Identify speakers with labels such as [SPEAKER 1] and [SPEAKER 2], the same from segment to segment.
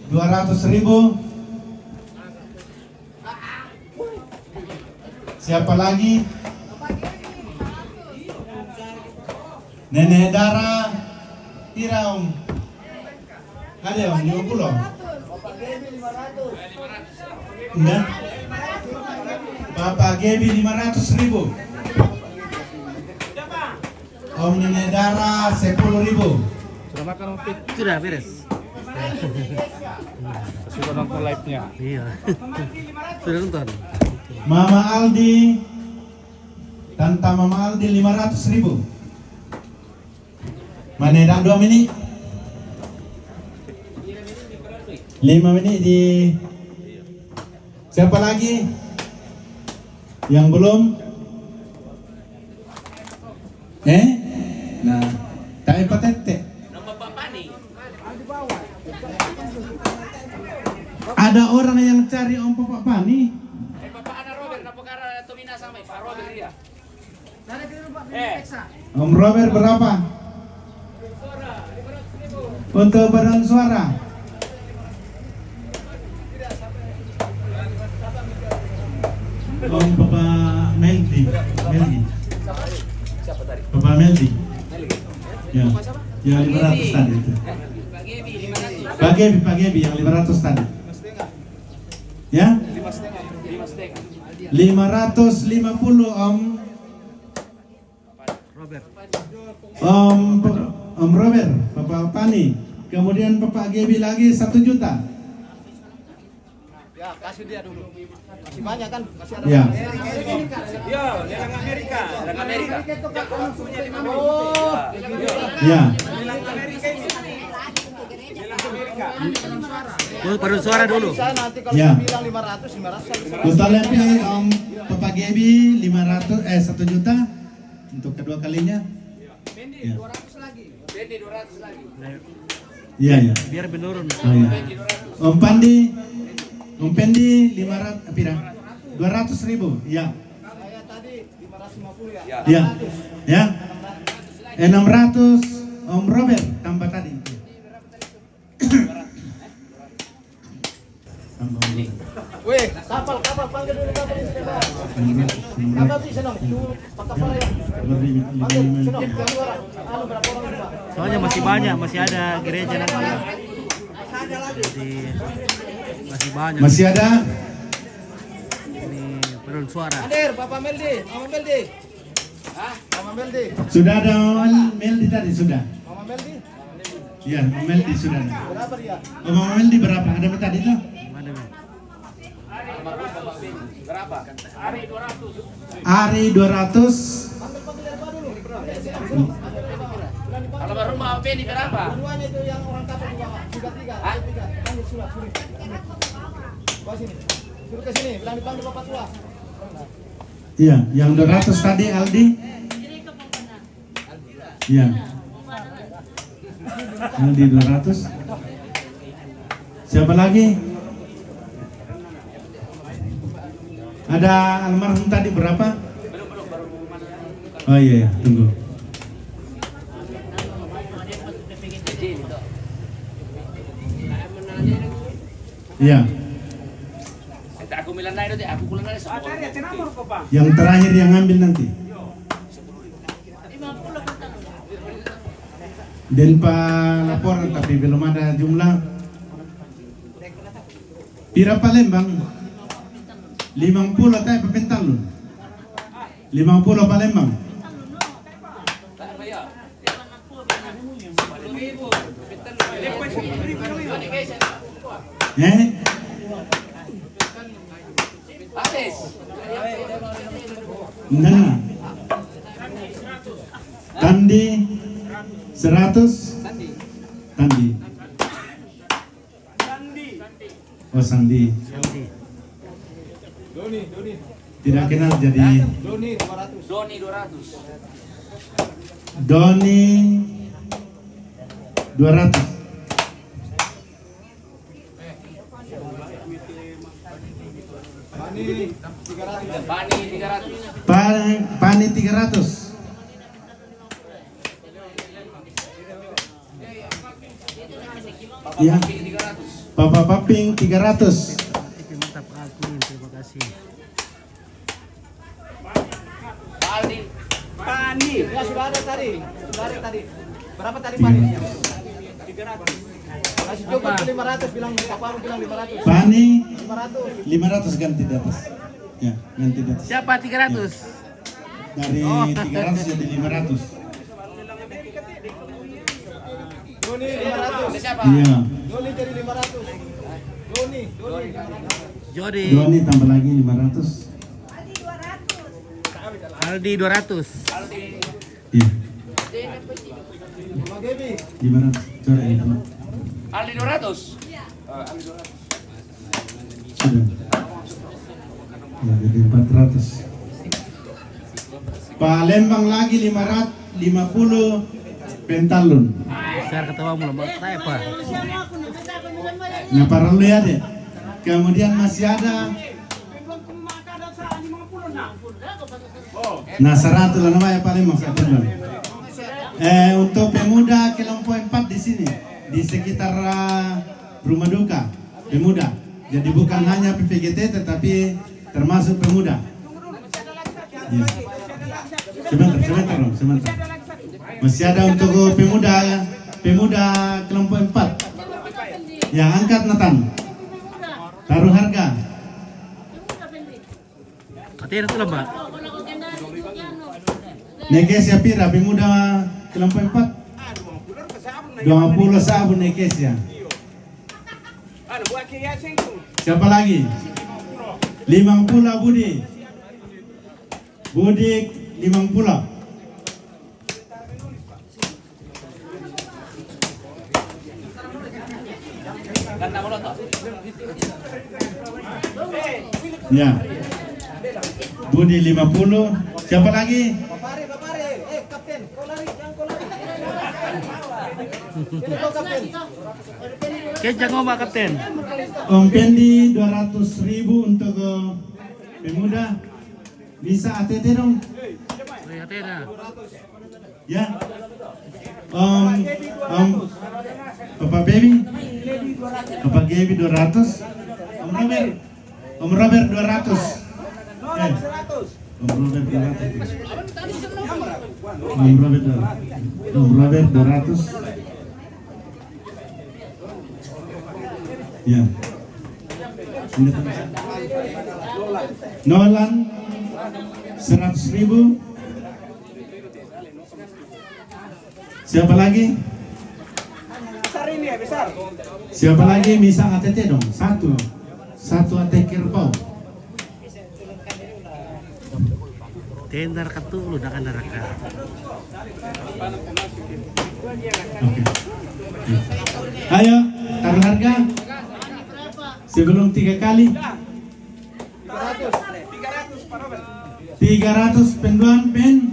[SPEAKER 1] 200.000. Siapa lagi? Nenek Dara. Kira Om. Ada Om 50. Enggak. Bapak Gebi 500.000. Om Nenek Dara 10.000.
[SPEAKER 2] Sudah makan Om Pit?
[SPEAKER 3] Sudah beres.
[SPEAKER 2] Sudah nonton live-nya?
[SPEAKER 3] Iya. Sudah nonton.
[SPEAKER 1] Mama Aldi, Tanta Mama Aldi 500.000. Mana dah 2 menit? 5 menit di. Siapa lagi? Yang belum? Nah, tak patete. Ada orang yang cari Om Bapak Pani.
[SPEAKER 4] Bapak Ana Robert, napakara Tomina sama Pak Robert dia.
[SPEAKER 1] Om Robert berapa? Untuk badan suara. Om Bapak Meldi.
[SPEAKER 4] Siapa tadi?
[SPEAKER 1] Bapak Meldi. Ya. Yang 500
[SPEAKER 4] Gebi.
[SPEAKER 1] tadi itu.
[SPEAKER 4] Pak Gebi 500.
[SPEAKER 1] Pak Gebi yang 500 tadi. Ya?
[SPEAKER 4] 5,5.
[SPEAKER 1] 550 Om
[SPEAKER 3] Robert.
[SPEAKER 1] Om Robert, Bapak Pani. Kemudian Bapak Gebi lagi 1 juta.
[SPEAKER 2] Ya, kasih dia dulu. Masih banyak kan? Masih ada.
[SPEAKER 1] Ya.
[SPEAKER 4] Yo, yang Amerika. Yang Amerika.
[SPEAKER 2] Oh,
[SPEAKER 1] Ya.
[SPEAKER 3] Paduan suara dulu.
[SPEAKER 2] saya nanti kalau
[SPEAKER 1] Ya.
[SPEAKER 2] dia bilang 500
[SPEAKER 1] Totalnya Om Bapak Gebi 1 juta untuk kedua kalinya. Ya.
[SPEAKER 4] 200 lagi. Jadi 200 lagi.
[SPEAKER 1] Iya, ya.
[SPEAKER 3] Biar menurun.
[SPEAKER 1] Oh, ya. Om Pendi 500 pira? 200.000. Ya.
[SPEAKER 2] Saya tadi 550 ya.
[SPEAKER 1] Ya. Ya. 600 Om Robert tambah tadi. Tambah ini.
[SPEAKER 2] Weh, kapal panggil dulu kapal ini. Kapal di sana. Kapal ya. Panggil sana. Anu berapa orang Pak?
[SPEAKER 3] Soalnya masih banyak, masih ada gereja nanti. Jadi masih banyak.
[SPEAKER 1] Masih ada?
[SPEAKER 3] Ini paduan suara.
[SPEAKER 2] Hadir Bapak Meldi, Mama Meldi. Hah? Mama Meldi.
[SPEAKER 1] Sudah ada Meldi tadi sudah.
[SPEAKER 2] Mama Meldi.
[SPEAKER 1] Iya, Meldi sudah ada.
[SPEAKER 2] Berapa dia?
[SPEAKER 1] Mama Meldi berapa? Ada tadi tuh?
[SPEAKER 3] Mana Bang?
[SPEAKER 4] Berapa? Hari 200.
[SPEAKER 1] Ari 200.
[SPEAKER 4] Kalau baru mau apa ini berapa?
[SPEAKER 2] Keduanya itu yang orang kapal juga Pak. Sudah 3. Panggil surat sini. Bawa sini. Suruh ke sini, bilang dipanggil Bapak tua.
[SPEAKER 1] Iya, yang 200 tadi Aldi. Iya. Aldi 200. Siapa lagi? Ada almarhum tadi berapa? Oh iya, tunggu. Iya.
[SPEAKER 4] Aku bilang naik nanti, aku kulang naik semua.
[SPEAKER 1] Yang terakhir yang ambil nanti. Denpa laporan tapi belum ada jumlah. Pira Palembang? 50 tayo papental lu. 50 Palembang. Nah. Tandi 100. Tandi. Oh Sandi.
[SPEAKER 2] Doni.
[SPEAKER 1] Tidak kenal jadi
[SPEAKER 2] Doni 200.
[SPEAKER 4] Doni 200.
[SPEAKER 1] Doni 200.
[SPEAKER 2] Bani 300.
[SPEAKER 4] Bani 300.
[SPEAKER 1] Pani 300. Ya.
[SPEAKER 4] Bani 300.
[SPEAKER 1] Bapak Paping 300.
[SPEAKER 3] Oke, mantap admin, terima kasih.
[SPEAKER 4] Aldi.
[SPEAKER 2] Pani. Ya sudah ada tadi. Sudah ada tadi. Berapa tadi Pani? 300. Kasih coba 500 bilang Bapak bilang 500.
[SPEAKER 1] Pani
[SPEAKER 2] 500.
[SPEAKER 1] 500 ganti di atas. Ya, ganti di atas.
[SPEAKER 3] Siapa 300?
[SPEAKER 1] Dari 300 jadi 500.
[SPEAKER 2] Doni 500.
[SPEAKER 4] Siapa?
[SPEAKER 1] Iya.
[SPEAKER 2] Doni jadi 500. Doni 500.
[SPEAKER 3] Jody.
[SPEAKER 1] Doni tambah lagi 500.
[SPEAKER 3] Aldi 200.
[SPEAKER 1] Iya.
[SPEAKER 2] Pak Gebi.
[SPEAKER 1] 500. Coba ini teman.
[SPEAKER 4] Aldi 200.
[SPEAKER 1] Sudah. Ya, jadi 400. Palembang lagi 550 pentalun.
[SPEAKER 3] Besar ketawa mulu, saya apa?
[SPEAKER 1] Nah, para lu ya deh. Kemudian masih ada. Nah, 100 lah namanya Palembang saya bilang. Untuk pemuda kelompok 4 di sini, di sekitar rumah duka pemuda. Jadi bukan hanya PPGT tetapi termasuk pemuda. Ya. Sebentar. Masih ada untuk pemuda kelompok 4. Ya, angkat Nathan. Taruh harga.
[SPEAKER 3] Katanya itu lah, Mbak.
[SPEAKER 1] Nekesia pira pemuda kelompok 4. 20 sabun Nekesia. Siapa lagi? 50 Budi. Budi 50.
[SPEAKER 4] Ganda mo to.
[SPEAKER 1] Ya. Budi 50. Siapa lagi?
[SPEAKER 2] Papare. Kapten. Kau lari, jangan kau lari. Ini kau kapten.
[SPEAKER 3] Kencang ngomong, Kapten.
[SPEAKER 1] Om Pendi 200.000 untuk pemuda. Bisa ATT dong?
[SPEAKER 3] Atena.
[SPEAKER 1] Ya. Bapak Baby. Bapak Baby 200. Om Robert 200. Om Robert 200. Om Robert 200. Ya. Nolan 100.000. Siapa lagi? Siapa lagi? Bisa ATT dong? Satu ATT kerbau.
[SPEAKER 3] Tendar ketu lu dah kan neraka.
[SPEAKER 1] Oke. Ayo, taruh harga. Sebelum 3 kali. 300 penduan pen.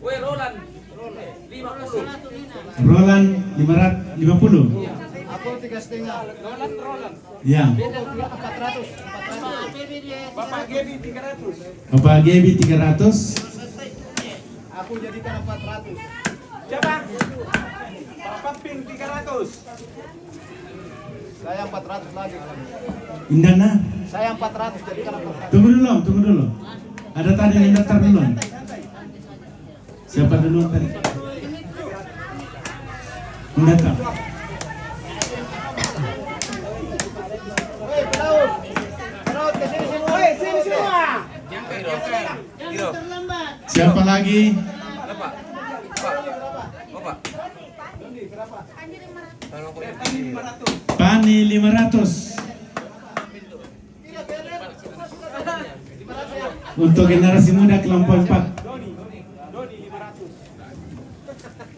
[SPEAKER 4] Woi Roland. 50.
[SPEAKER 1] Roland 550.
[SPEAKER 2] Aku 3,5. Roland.
[SPEAKER 1] Ya.
[SPEAKER 2] 400. Bapak Gebi 300.
[SPEAKER 1] Bapak Gebi 300.
[SPEAKER 2] Aku jadikan 400.
[SPEAKER 5] Siapa? Bapak Pin 300.
[SPEAKER 2] Saya 400 lagi.
[SPEAKER 1] Indana.
[SPEAKER 2] Saya 400 jadikan 400.
[SPEAKER 1] Tunggu dulu. Ada tadi yang daftar duluan. Siapa duluan tadi? Mendaftar.
[SPEAKER 2] Woi, pelaut ke sini semua. Woi, sini semua.
[SPEAKER 1] Siapa lagi? Pani 500. Untuk generasi muda kelompok 4.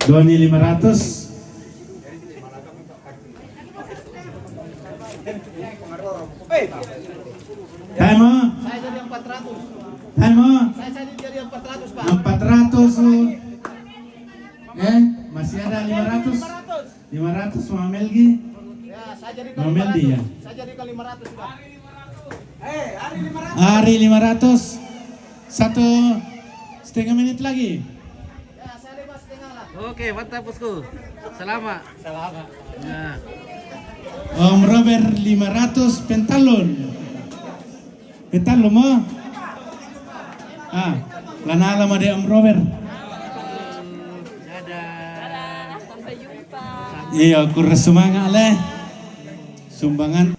[SPEAKER 1] Doni 500. Taimo.
[SPEAKER 2] Saya jadi 400.
[SPEAKER 1] Taimo.
[SPEAKER 2] Saya jadi 400, Pak.
[SPEAKER 1] 400. Masih ada 500. 500 sama Melgi.
[SPEAKER 2] Ya, saya jadikan
[SPEAKER 1] Nomel
[SPEAKER 2] 500.
[SPEAKER 1] dia.
[SPEAKER 2] Saya jadikan 500 sudah.
[SPEAKER 1] Hari 500. 1,5 menit lagi.
[SPEAKER 2] Ya, saya 5,5 lah.
[SPEAKER 3] Oke, mantap bosku. Selamat.
[SPEAKER 2] Selamat.
[SPEAKER 3] Nah.
[SPEAKER 1] Om Robert 500 pentalon. Pentalon mo? Lanala mo de Om Robert.
[SPEAKER 3] Dadah.
[SPEAKER 6] Sampai jumpa.
[SPEAKER 1] Iya, kurang semangat leh. Sumbangan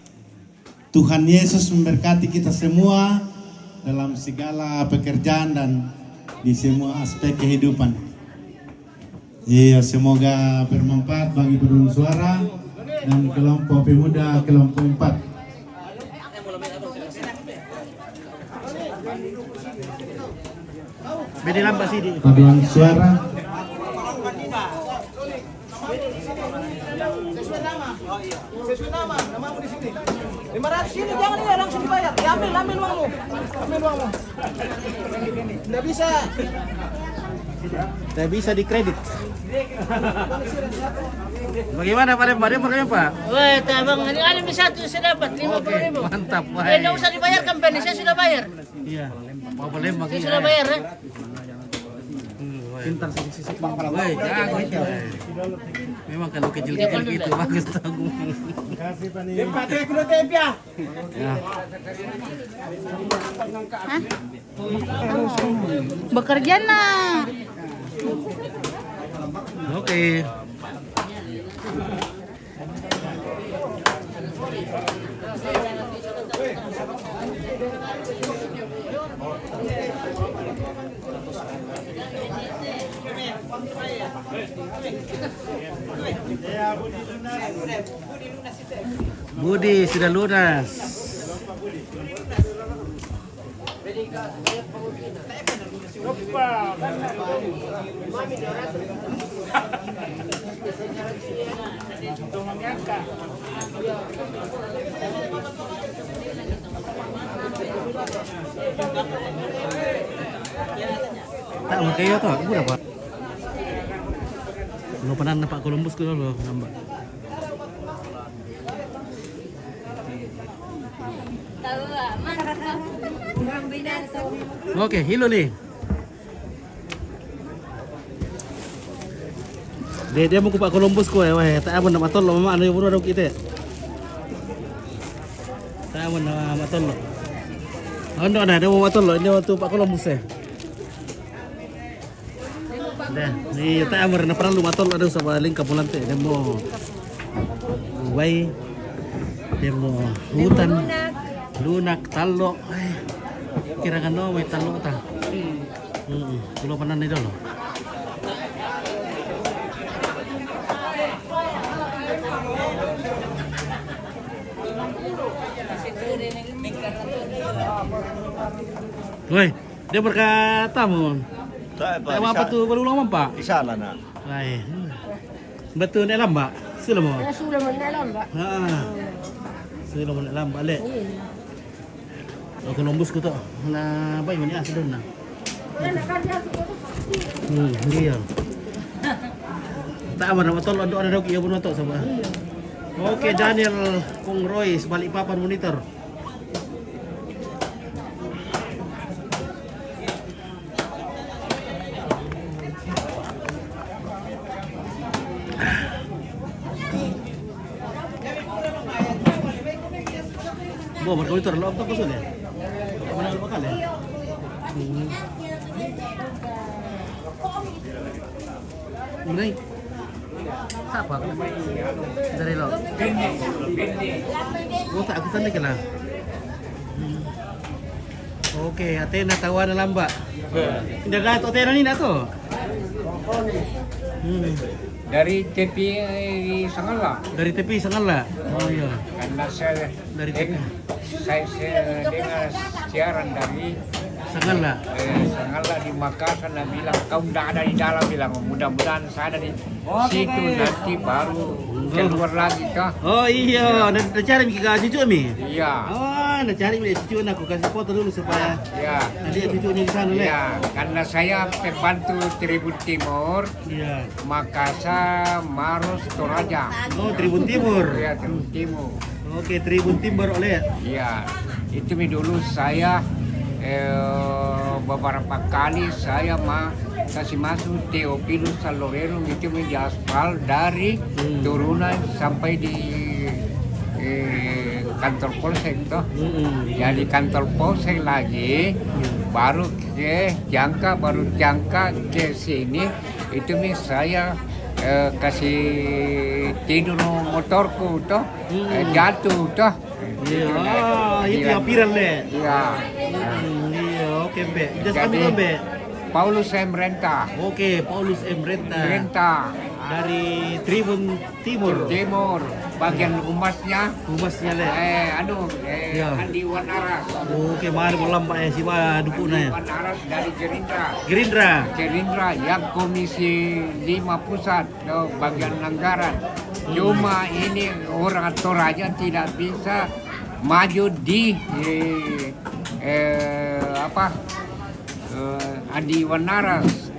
[SPEAKER 1] Tuhan Yesus memberkati kita semua dalam segala pekerjaan dan di semua aspek kehidupan. Iya, semoga bermanfaat bagi Paduan Suara dan kelompok pemuda kelompok 4.
[SPEAKER 3] Beda lambat sih di.
[SPEAKER 1] Paduan Suara.
[SPEAKER 2] Sesuai nama, namamu di sini. 500 ini jangan ya langsung dibayar. Ambil uangmu. Ambil uangmu. Tidak bisa.
[SPEAKER 3] Tidak bisa dikredit. Bagaimana Pak Lembak? Dia bagaimana Pak?
[SPEAKER 6] Wah, tabang ini ada satu saya dapat 50.000.
[SPEAKER 3] Mantap.
[SPEAKER 6] Tidak usah dibayar company, saya sudah bayar.
[SPEAKER 3] Iya. Pak Lembak.
[SPEAKER 6] Saya sudah bayar ya.
[SPEAKER 3] Pintar sisi-sisi. Woi, jago itu. Memang kalau kecil-kecil gitu bagus tahu. Ya.
[SPEAKER 6] Bekerja nak.
[SPEAKER 3] Oke. Budi sudah lunas. Tak mau kayak tu, aku dapat. Lo pernah nampak Columbus ke lo nampak?
[SPEAKER 6] Tahu lah,
[SPEAKER 3] Oke, hilo nih. Dia mau kupak Columbus ko weh, tak aman nak matol lo mama ada buru ada kita. Tak aman nak matol lo. Ando ada mau matol lo, ini waktu Pak Columbus Dah, ni tak aman nak pernah lu matol ada sama link kapulan teh demo. Wai demo hutan lunak talo. Kira kan no may talo ta. Kulo panan ni dolo. Woi, dia berkata mo. Tak apa tu baru lama Pak?
[SPEAKER 7] Isalah nak.
[SPEAKER 3] Ai. Betul ni lamba. Sila mo.
[SPEAKER 6] sudah menelan, Pak.
[SPEAKER 3] Ha. Sila mo lamba le. Ako Columbus ko to. Na bay man ya doon na. Iya. Tak aman na matol ada daw iya buno to sa ba. Oke, Daniel Kung Roy, Balikpapan monitor. Bo, monitor lo apa kusol ya? Mana lo bakal ya? Mulai. Siapa? Dari lo. Oh, tak aku tanda kena. Oke, Athena tawa na lamba. Tidak ada Athena ni na to.
[SPEAKER 5] Dari tepi Sangala.
[SPEAKER 3] Dari tepi Sangala. Oh iya.
[SPEAKER 5] Karena saya
[SPEAKER 3] Dari tepi
[SPEAKER 5] saya dengar siaran dari
[SPEAKER 3] Sangala.
[SPEAKER 5] Sangala di Makassar dan bilang kau tidak ada di dalam, bilang mudah-mudahan saya ada di situ nanti baru keluar lagi kah?
[SPEAKER 3] Oh iya, nak cari ke cucu mi.
[SPEAKER 5] Iya.
[SPEAKER 3] Oh, nak cari mi cucu aku kasih foto dulu supaya
[SPEAKER 5] Iya.
[SPEAKER 3] nanti cucunya di sana le.
[SPEAKER 5] Iya, karena saya pembantu Tribun Timur,
[SPEAKER 3] Iya.
[SPEAKER 5] Makassar, Maros, Toraja.
[SPEAKER 3] Oh, Tribun Timur.
[SPEAKER 5] Iya, Tribun Timur.
[SPEAKER 3] Oke, Tribun Timur oleh.
[SPEAKER 5] Iya, itu dulu saya beberapa kali saya kasih masuk Teopilus Salorero itu di aspal dari turunan sampai di kantor polsek toh. Jadi kantor polsek lagi, baru jangka ke sini. Itu saya kasih tidur motorku toh, jatuh toh.
[SPEAKER 3] Itu yang viral deh.
[SPEAKER 5] Iya.
[SPEAKER 3] Iya, oke Be. Just
[SPEAKER 5] Jadi,
[SPEAKER 3] ambil Be.
[SPEAKER 5] Paulus M. Renta.
[SPEAKER 3] Oke, Paulus M. Renta. Dari Tribun Timur.
[SPEAKER 5] Bagian humasnya
[SPEAKER 3] Humasnya le. Ya.
[SPEAKER 5] Andi Wanaras.
[SPEAKER 3] Oke, mari malam Pak ya si Ma dukuna ya.
[SPEAKER 5] Wanaras dari Gerindra
[SPEAKER 3] Gerindra.
[SPEAKER 5] yang Komisi 5 Pusat bagian anggaran. Cuma ini orang Toraja tidak bisa maju di Andi Wanaras.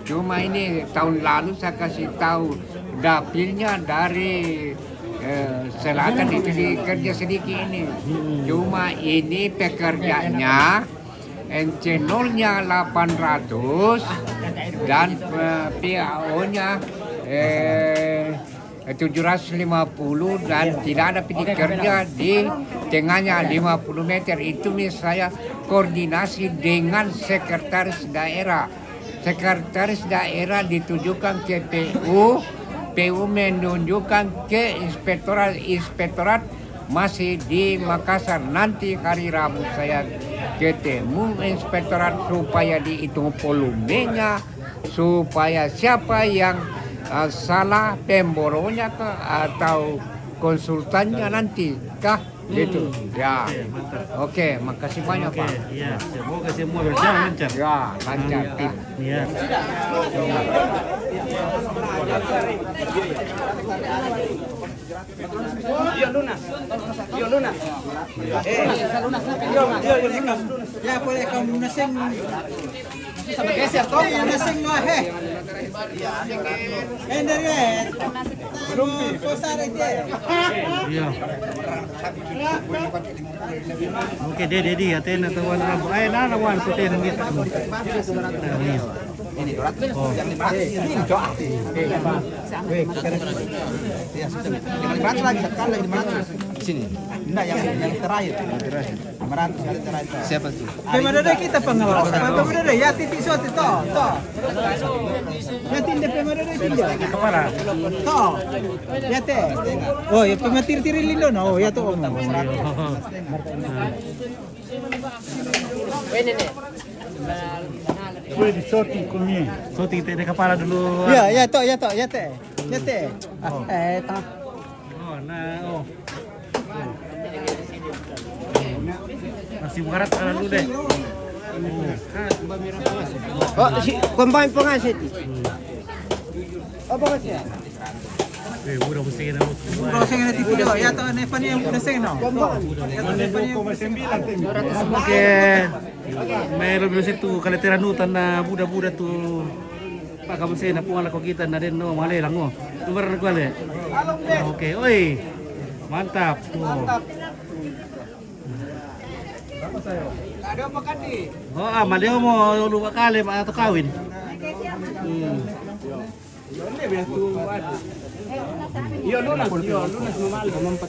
[SPEAKER 5] Cuma ini tahun lalu saya kasih tahu dapilnya dari selatan itu kerja sedikit ini. Cuma ini pekerjanya NC0-nya 800 dan PAO-nya 750 dan tidak ada pekerja di tengahnya 50 meter. Itu saya koordinasi dengan sekretaris daerah. Sekretaris daerah ditujukan ke PU menunjukkan ke inspektorat masih di Makassar. Nanti hari Rabu saya ketemu inspektorat supaya dihitung volumenya, supaya siapa yang salah pemboronya atau konsultannya nanti kah gitu ya. Oke, makasih banyak Pak.
[SPEAKER 3] Iya, semoga semua berjalan lancar.
[SPEAKER 5] Ya, lancar.
[SPEAKER 3] Iya.
[SPEAKER 2] Ya boleh kamu naseng. Sampai geser toh, naseng no he. Dari belum posar aja.
[SPEAKER 3] Iya. Oke, Dedi aten atau wan rabu. Nana wan putih kita.
[SPEAKER 2] Ini 200 yang 500 ini doa. Ya sudah. Yang 500 lagi sekali lagi 500 di sini. Enggak yang terakhir. 500 kali terakhir. Siapa tuh? Pemadada kita pengawas. Pemadada ya titik sote toh. Ya tindak pemadada tindak.
[SPEAKER 3] Kepala.
[SPEAKER 2] Toh. Ya teh. Oh, ya pematir-tir lindo no. Ya tuh om.
[SPEAKER 3] Sorting teh kepala dulu.
[SPEAKER 2] Ya teh. Tah.
[SPEAKER 3] Oh. Masih berat dulu deh.
[SPEAKER 2] Oh, si combine pengasit. Apa kasi?
[SPEAKER 3] Udah mesti kena
[SPEAKER 2] Proses na tipo ya to ne pani ang proses no.
[SPEAKER 3] Oke. Meron mo situ kaleteran hutan na buda-buda tu. Pak kamu sih napung ala ko kita na rin no mali lang mo. Numero na kwale. Oke, oi. Mantap.
[SPEAKER 2] Ada apa kan di?
[SPEAKER 3] Oh, mali mo lupa kali atau kawin.
[SPEAKER 2] Lunas normal memang 4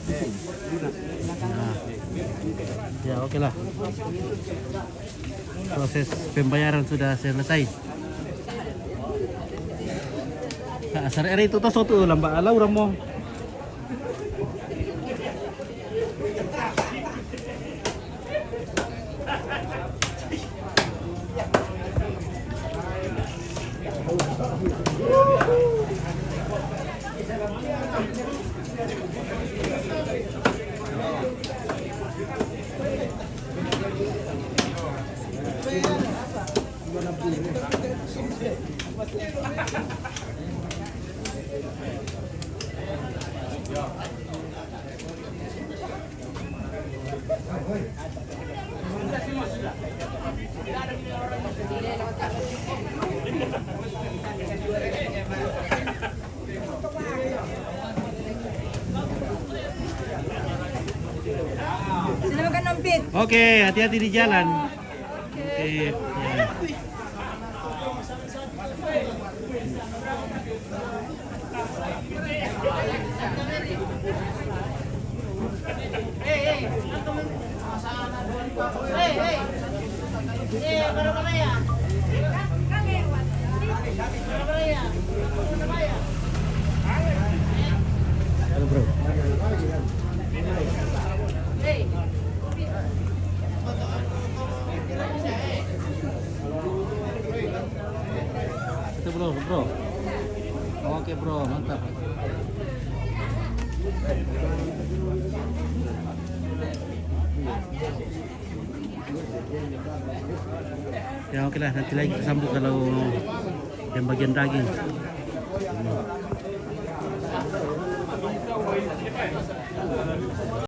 [SPEAKER 3] Ya, oke lah. Proses pembayaran sudah selesai. Nah, sare itu tos soto lamba ala urang mo.
[SPEAKER 6] Sila magkanampit.
[SPEAKER 3] Oke, hati-hati di jalan. Oke. Ya. Halo bro. Itu bro. Oke bro, mantap. Ya oke lah, nanti lagi kita sambung kalau yang bagian daging.